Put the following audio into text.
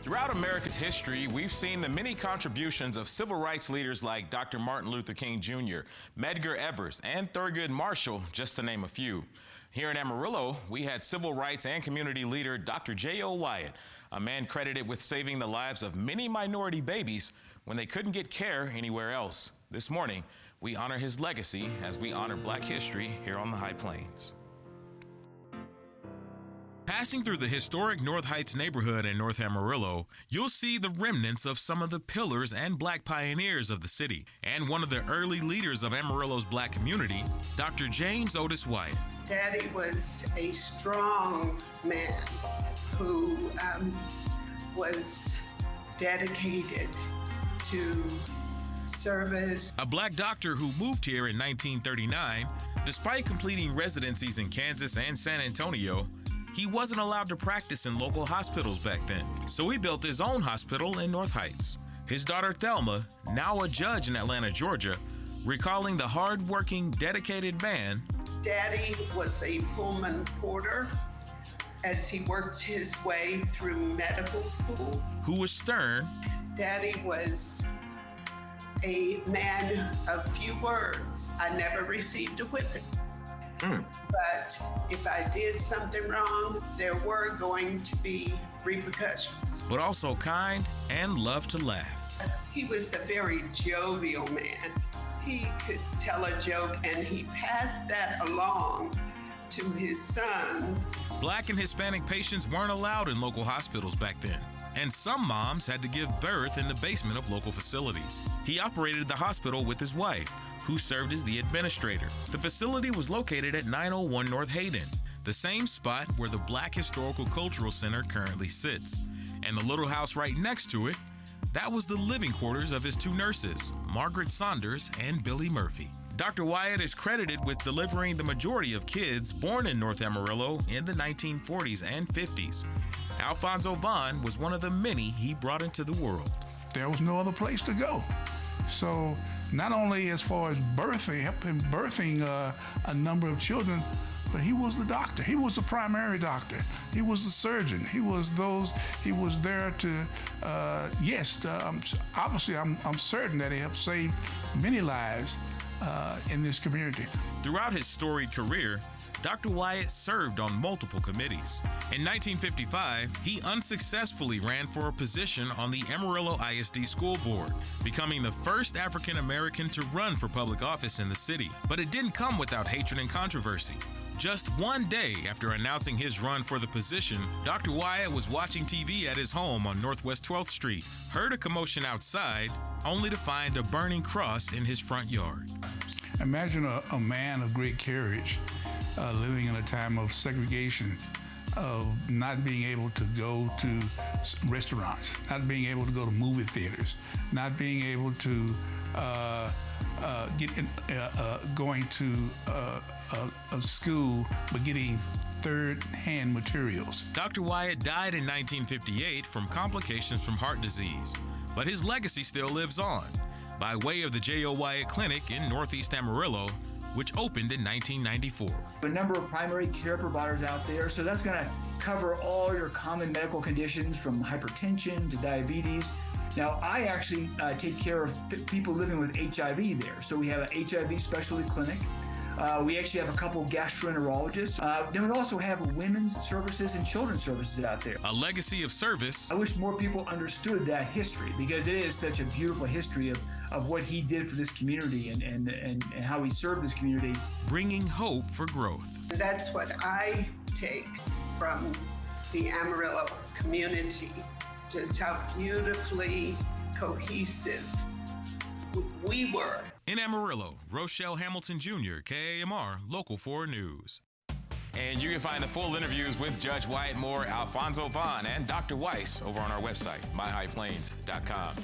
Throughout America's history, we've seen the many contributions of civil rights leaders like Dr. Martin Luther King Jr., Medgar Evers, and Thurgood Marshall, just to name a few. Here in Amarillo, we had civil rights and community leader Dr. J.O. Wyatt, a man credited with saving the lives of many minority babies when they couldn't get care anywhere else. This morning, we honor his legacy as we honor Black history here on the High Plains. Passing through the historic North Heights neighborhood in North Amarillo, you'll see the remnants of some of the pillars and Black pioneers of the city, and one of the early leaders of Amarillo's Black community, Dr. James Odis Wyatt. Daddy was a strong man who was dedicated to service. A Black doctor who moved here in 1939, despite completing residencies in Kansas and San Antonio, he wasn't allowed to practice in local hospitals back then, so he built his own hospital in North Heights. His daughter Thelma, now a judge in Atlanta, Georgia, recalling the hard-working, dedicated man. Daddy was a Pullman porter as he worked his way through medical school. Who was stern. Daddy was a man of few words. I never received a whipping. But if I did something wrong, there were going to be repercussions. But also kind and loved to laugh. He was a very jovial man. He could tell a joke and he passed that along to his sons. Black and Hispanic patients weren't allowed in local hospitals back then, and some moms had to give birth in the basement of local facilities. He operated the hospital with his wife, who served as the administrator. The facility was located at 901 North Hayden, the same spot where the Black Historical Cultural Center currently sits. And the little house right next to it, that was the living quarters of his two nurses, Margaret Saunders and Billy Murphy. Dr. Wyatt is credited with delivering the majority of kids born in North Amarillo in the 1940s and 50s. Alfonso Vaughn was one of the many he brought into the world. There was no other place to go. So not only as far as birthing, helping birthing a number of children, but he was the doctor. He was the primary doctor. He was the surgeon. He was there to, obviously I'm certain that he helped save many lives in this community. Throughout his storied career, Dr. Wyatt served on multiple committees. In 1955, he unsuccessfully ran for a position on the Amarillo ISD School Board, becoming the first African American to run for public office in the city. But it didn't come without hatred and controversy. Just one day after announcing his run for the position, Dr. Wyatt was watching TV at his home on Northwest 12th Street, heard a commotion outside, only to find a burning cross in his front yard. Imagine a man of great courage living in a time of segregation, of not being able to go to restaurants, not being able to go to movie theaters, not being able to going to a school, but getting third-hand materials. Dr. Wyatt died in 1958 from complications from heart disease, but his legacy still lives on by way of the J.O. Wyatt Clinic in Northeast Amarillo, which opened in 1994. A number of primary care providers out there, so that's going to cover all your common medical conditions from hypertension to diabetes. Now, I actually take care of people living with HIV there, so we have an HIV specialty clinic. We actually have a couple gastroenterologists. Then we also have women's services and children's services out there. A legacy of service. I wish more people understood that history, because it is such a beautiful history of what he did for this community and how he served this community. Bringing hope for growth. That's what I take from the Amarillo community, just how beautifully cohesive we were. In Amarillo, Rochelle Hamilton Jr., KAMR, Local 4 News. And you can find the full interviews with Judge Wyatt Moore, Alfonso Vaughn, and Dr. Weiss over on our website, myhighplains.com.